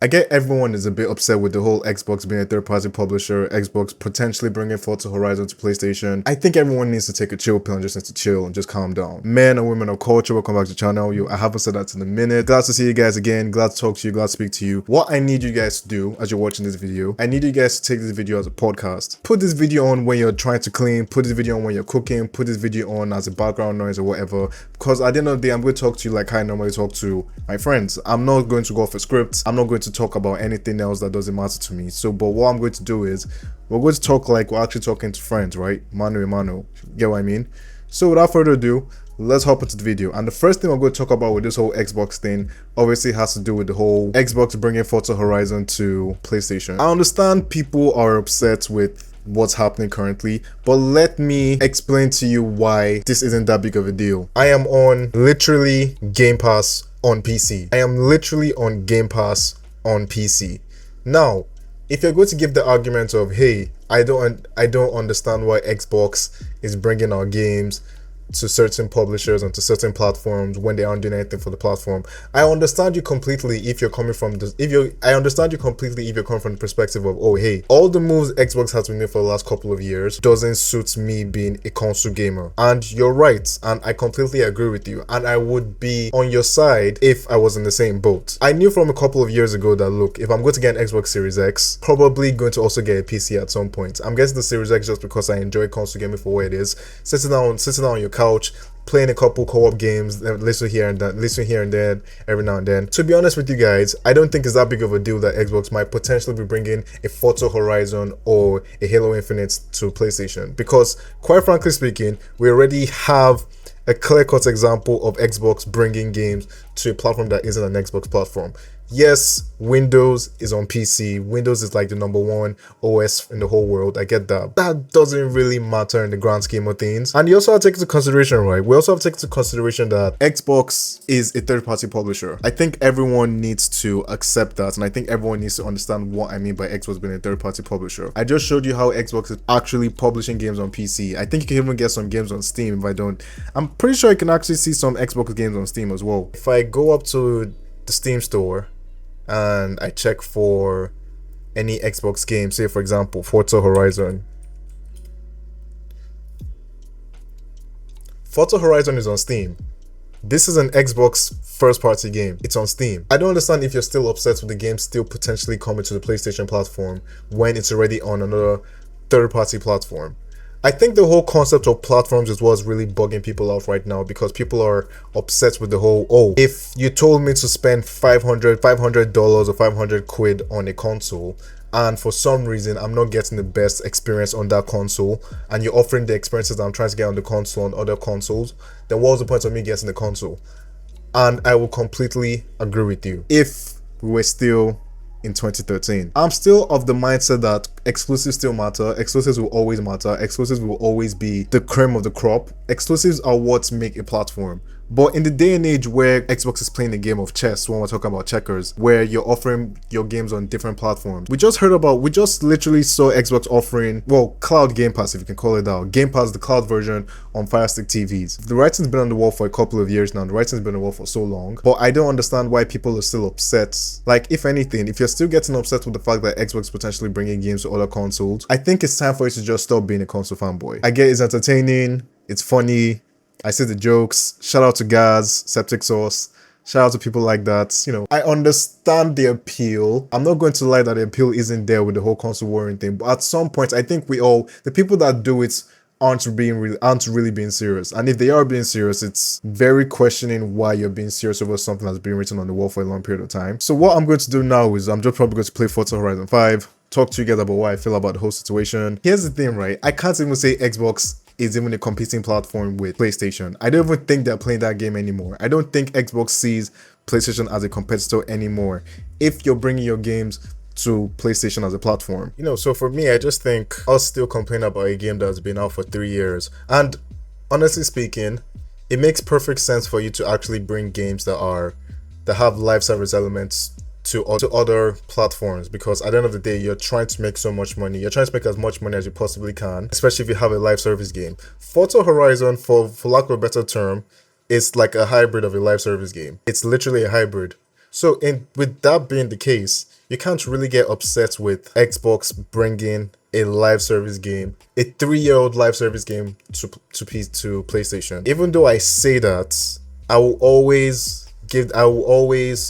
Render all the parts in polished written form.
I get everyone is a bit upset with the whole Xbox being a third-party publisher, Xbox potentially bringing Forza Horizon to PlayStation. I think everyone needs to take a chill pill and just needs to chill and just calm down. Men and women of culture, welcome back to the channel. I haven't said that in a minute. Glad to see you guys again. Glad to talk to you. Glad to speak to you. What I need you guys to do as you're watching this video, I need you guys to take this video as a podcast. Put this video on when you're trying to clean. Put this video on when you're cooking. Put this video on as a background noise or whatever. Because at the end of the day, I'm going to talk to you like I normally talk to my friends. I'm not going to go off a script. I'm not going to talk about anything else that doesn't matter to me. So, but what I'm going to do is we're going to talk like we're actually talking to friends, right? Mano a mano. Get what I mean? So without further ado, let's hop into the video. And the first thing I'm going to talk about with this whole Xbox thing obviously has to do with the whole Xbox bringing Forza Horizon to PlayStation. I understand people are upset with what's happening currently, but let me explain to you why this isn't that big of a deal. I am on literally Game Pass on PC. I am literally on Game Pass on PC. Now, if you're going to give the argument of, hey, I don't understand why Xbox is bringing our games to certain publishers and to certain platforms when they aren't doing anything for the platform, I understand you completely if you're coming from this, I understand you completely if you're coming from the perspective of, oh hey, all the moves Xbox has been doing for the last couple of years doesn't suit me being a console gamer. And you're right, and I completely agree with you, and I would be on your side if I was in the same boat. I knew from a couple of years ago that, look, if I'm going to get an Xbox Series X, probably going to also get a PC at some point. I'm getting the Series X just because I enjoy console gaming for what it is. Sitting down on your couch, playing a couple co-op games, listen here and there every now and then. To be honest with you guys, I don't think it's that big of a deal that Xbox might potentially be bringing a Forza Horizon or a Halo Infinite to PlayStation, because quite frankly speaking, we already have a clear-cut example of Xbox bringing games to a platform that isn't an Xbox platform. Yes, Windows is on PC. Windows is like the #1 OS in the whole world. I get that. That doesn't really matter in the grand scheme of things. And you also have to take into consideration, right? We also have to take into consideration that Xbox is a third-party publisher. I think everyone needs to accept that, and I think everyone needs to understand what I mean by Xbox being a third-party publisher. I just showed you how Xbox is actually publishing games on PC. I think you can even get some games on Steam if I don't. I'm pretty sure I can actually see some Xbox games on Steam as well. If I go up to the Steam store and I check for any Xbox game, say for example Forza Horizon. Forza Horizon is on Steam. This is an Xbox first party game. It's on Steam. I don't understand if you're still upset with the game still potentially coming to the PlayStation platform when it's already on another third party platform. I think the whole concept of platforms is what's really bugging people out right now, because people are upset with the whole, oh, if you told me to spend $500 or 500 quid on a console, and for some reason I'm not getting the best experience on that console, and you're offering the experiences that I'm trying to get on the console on other consoles, then what's the point of me getting the console? And I will completely agree with you if we were still in 2013. I'm still of the mindset that exclusives still matter. Exclusives will always matter. Exclusives will always be the cream of the crop. Exclusives are what make a platform. But in the day and age where Xbox is playing a game of chess, when we're talking about checkers, where you're offering your games on different platforms, we just literally saw Xbox offering, well, cloud Game Pass, if you can call it that. Game Pass, the cloud version on Fire Stick TVs. The writing's been on the wall for a couple of years now. The writing's been on the wall for so long. But I don't understand why people are still upset. Like, if anything, if you're still getting upset with the fact that Xbox potentially bringing games to other consoles, I think it's time for you to just stop being a console fanboy. I get it's entertaining, it's funny, I see the jokes. Shout out to Gaz, Septic Sauce. Shout out to people like that. You know, I understand the appeal. I'm not going to lie that the appeal isn't there with the whole console warring thing. But at some point, I think the people that do it aren't really being serious. And if they are being serious, it's very questioning why you're being serious over something that's been written on the wall for a long period of time. So what I'm going to do now is I'm just probably going to play Forza Horizon 5, talk to you guys about what I feel about the whole situation. Here's the thing, right? I can't even say Xbox is even a competing platform with PlayStation. I don't even think they're playing that game anymore. I don't think Xbox sees PlayStation as a competitor anymore if you're bringing your games to PlayStation as a platform. You know, so for me, I just think us still complaining about a game that's been out for 3 years. And honestly speaking, it makes perfect sense for you to actually bring games that have live service elements to other platforms, because at the end of the day, you're trying to make so much money. You're trying to make as much money as you possibly can, especially if you have a live service game. Forza Horizon, for lack of a better term, is like a hybrid of a live service game. It's literally a hybrid. So, in with that being the case, you can't really get upset with Xbox bringing a live service game, a 3-year-old live service game to PlayStation. Even though I say that, I will always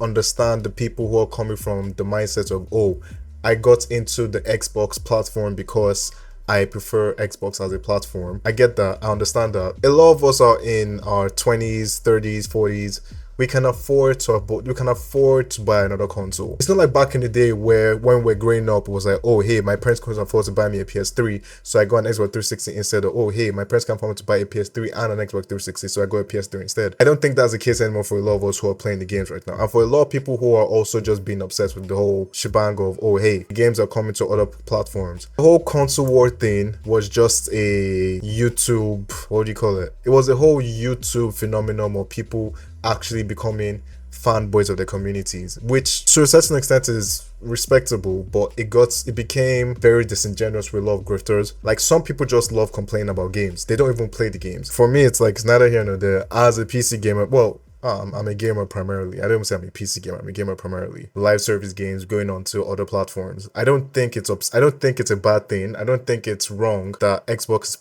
understand the people who are coming from the mindset of, oh, I got into the Xbox platform because I prefer Xbox as a platform. I get that. I understand that. A lot of us are in our 20s, 30s, 40s. We can afford to buy another console. It's not like back in the day where when we're growing up, it was like, oh hey, my parents couldn't afford to buy me a PS3, so I got an Xbox 360 instead of, oh hey, my parents can't afford to buy a PS3 and an Xbox 360, so I got a PS3 instead. I don't think that's the case anymore for a lot of us who are playing the games right now. And for a lot of people who are also just being obsessed with the whole shebang of, oh hey, games are coming to other platforms. The whole console war thing was just a YouTube, what do you call it? It was a whole YouTube phenomenon of people actually becoming fanboys of their communities, which to a certain extent is respectable, but it became very disingenuous with a lot of grifters. Like, some people just love complaining about games. They don't even play the games. For me, it's like, it's neither here nor there. As a PC gamer, well, I'm a gamer primarily. I don't say I'm a PC gamer. I'm a gamer primarily. Live service games going on to other platforms. I don't think it's a bad thing. I don't think it's wrong that Xbox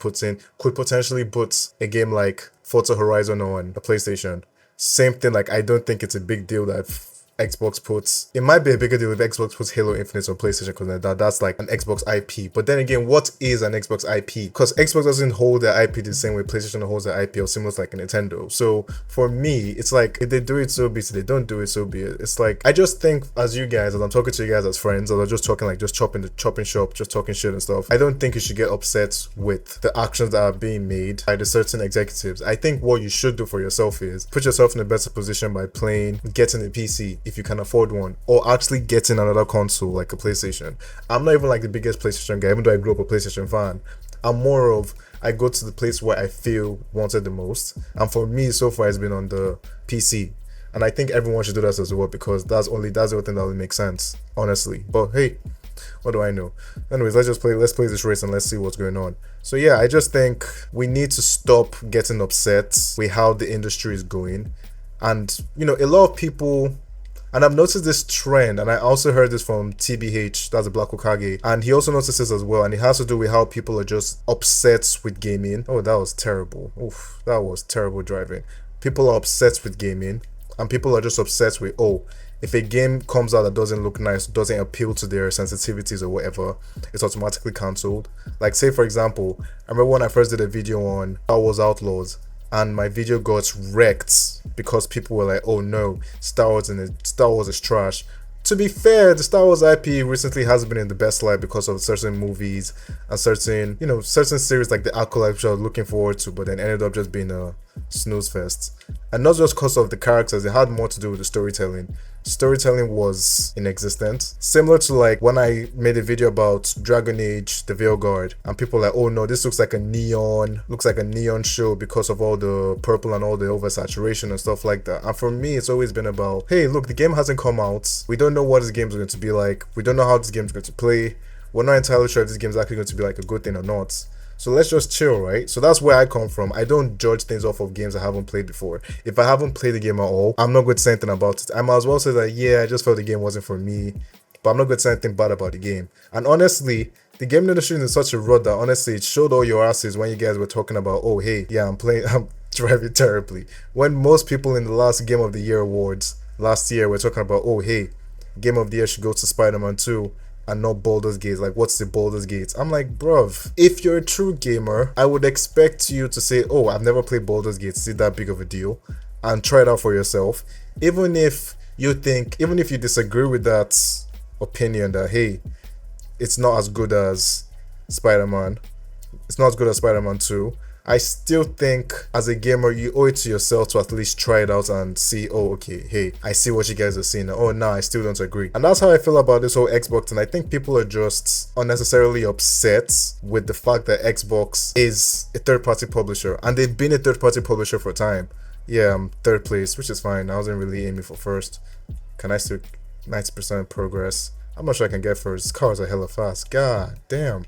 could potentially put a game like Forza Horizon on a PlayStation. Same thing, like, I don't think it's a big deal that Xbox puts, it might be a bigger deal if Xbox puts Halo Infinite on PlayStation, because that's like an Xbox IP. But then again, what is an Xbox IP? Because Xbox doesn't hold their IP the same way PlayStation holds their IP, or similar like a Nintendo. So for me, it's like, if they do it, so be it. If they don't do it, so be it. It's like, I just think, as you guys, as I'm talking to you guys as friends, as I'm just talking, like, just chopping shop, just talking shit and stuff, I don't think you should get upset with the actions that are being made by the certain executives. I think what you should do for yourself is put yourself in a better position by getting a PC if you can afford one, or actually getting another console like a PlayStation. I'm not even like the biggest PlayStation guy, even though I grew up a PlayStation fan. I'm more of, I go to the place where I feel wanted the most, and for me so far it's been on the PC, and I think everyone should do that as well, because that's the only thing that will make sense, honestly. But hey, what do I know? Anyways, let's play this race and let's see what's going on. So yeah, I just think we need to stop getting upset with how the industry is going. And you know, a lot of people, and I've noticed this trend, and I also heard this from TBH, that's a Black Okage, and he also noticed this as well, and it has to do with how people are just upset with gaming. Oh, that was terrible. Oof, that was terrible driving. People are obsessed with gaming, and people are just obsessed with, oh, if a game comes out that doesn't look nice, doesn't appeal to their sensitivities or whatever, it's automatically cancelled. Like, say for example, I remember when I first did a video on Star Wars Outlaws, and my video got wrecked because people were like, oh no, Star Wars is trash. To be fair, the Star Wars IP recently hasn't been in the best light because of certain movies and certain series like the Acolyte, which I was looking forward to, but then ended up just being a snooze fest. And not just because of the characters, it had more to do with the storytelling. Storytelling was inexistent. Similar to like when I made a video about Dragon Age, the Veilguard, and people were like, oh no, this looks like a neon show because of all the purple and all the oversaturation and stuff like that. And for me, it's always been about, hey, look, the game hasn't come out. We don't know what this game is going to be like. We don't know how this game is going to play. We're not entirely sure if this game is actually going to be like a good thing or not. So let's just chill, right? So that's where I come from. I don't judge things off of games I haven't played before. If I haven't played the game at all, I'm not going to say anything about it. I might as well say that, yeah, I just felt the game wasn't for me, but I'm not going to say anything bad about the game. And honestly, the game industry is in such a rut that honestly, it showed all your asses when you guys were talking about, oh, hey, yeah, I'm driving terribly. When most people in the last Game of the Year awards last year were talking about, oh, hey, Game of the Year should go to Spider-Man 2. And not Baldur's Gate. Like, what's the Baldur's Gate? I'm like, bruv, if you're a true gamer, I would expect you to say, oh, I've never played Baldur's Gate, is it that big of a deal? And try it out for yourself. Even if you disagree with that opinion that, hey, it's not as good as Spider-Man 2, I still think as a gamer, you owe it to yourself to at least try it out and see, oh, okay, hey, I see what you guys are saying. Oh, no, I still don't agree. And that's how I feel about this whole Xbox. And I think people are just unnecessarily upset with the fact that Xbox is a third-party publisher. And they've been a third-party publisher for time. Yeah, I'm third place, which is fine. I wasn't really aiming for first. Can I still 90% progress? I'm not sure I can get first. Cars are hella fast. God damn.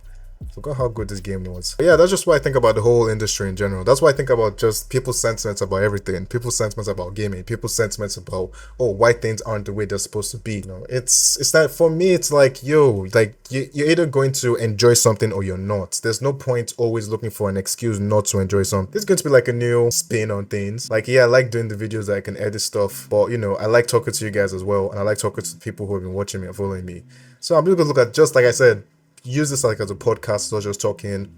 Forgot how good this game was. But yeah, that's just what I think about the whole industry in general. That's what I think about just people's sentiments about everything. People's sentiments about gaming. People's sentiments about, oh, why things aren't the way they're supposed to be. You know, it's that for me, it's like, yo, like you're either going to enjoy something or you're not. There's no point always looking for an excuse not to enjoy something. This is going to be like a new spin on things. Like, yeah, I like doing the videos that I can edit stuff, but you know, I like talking to you guys as well, and I like talking to people who have been watching me and following me. So I'm just gonna look at, just like I said, use this like as a podcast, so just talking,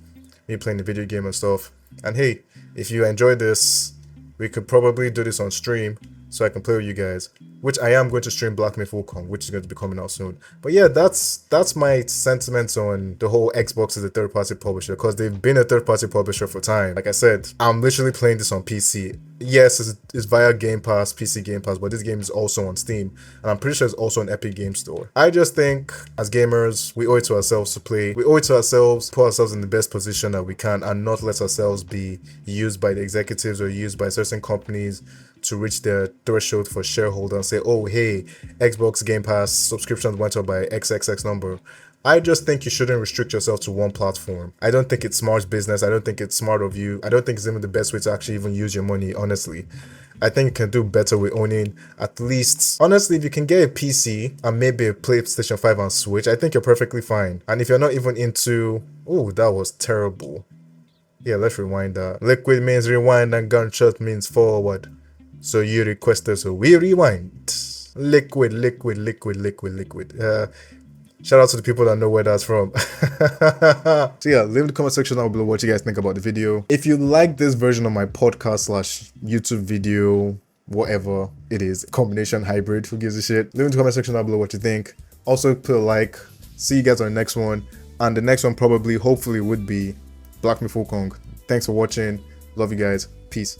me playing the video game and stuff. And hey, if you enjoy this, we could probably do this on stream so I can play with you guys, which I am going to stream Black Myth Wukong, which is going to be coming out soon. But yeah, that's my sentiments on the whole Xbox as a third-party publisher, because they've been a third-party publisher for time. Like I said, I'm literally playing this on PC. Yes, it's via Game Pass, PC Game Pass, but this game is also on Steam, and I'm pretty sure it's also on Epic Game Store. I just think, as gamers, we owe it to ourselves to play. We owe it to ourselves, put ourselves in the best position that we can, and not let ourselves be used by the executives or used by certain companies to reach their threshold for shareholder and say, oh, hey, Xbox Game Pass subscriptions went up by XXX number. I just think you shouldn't restrict yourself to one platform. I don't think it's smart business. I don't think it's smart of you. I don't think it's even the best way to actually even use your money, honestly. I think you can do better with owning at least, honestly, if you can get a PC and maybe a PlayStation 5 and Switch, I think you're perfectly fine. And if you're not even into, oh, that was terrible. Yeah, let's rewind that. Liquid means rewind and gunshot means forward. So you requested, so we rewind. Liquid. Shout out to the people that know where that's from. So yeah, leave in the comment section down below what you guys think about the video. If you like this version of my podcast slash YouTube video, whatever it is, combination, hybrid, who gives a shit, leave in the comment section down below what you think. Also put a like. See you guys on the next one, and the next one probably, hopefully, would be Black Myth Wukong. Thanks for watching. Love you guys. Peace.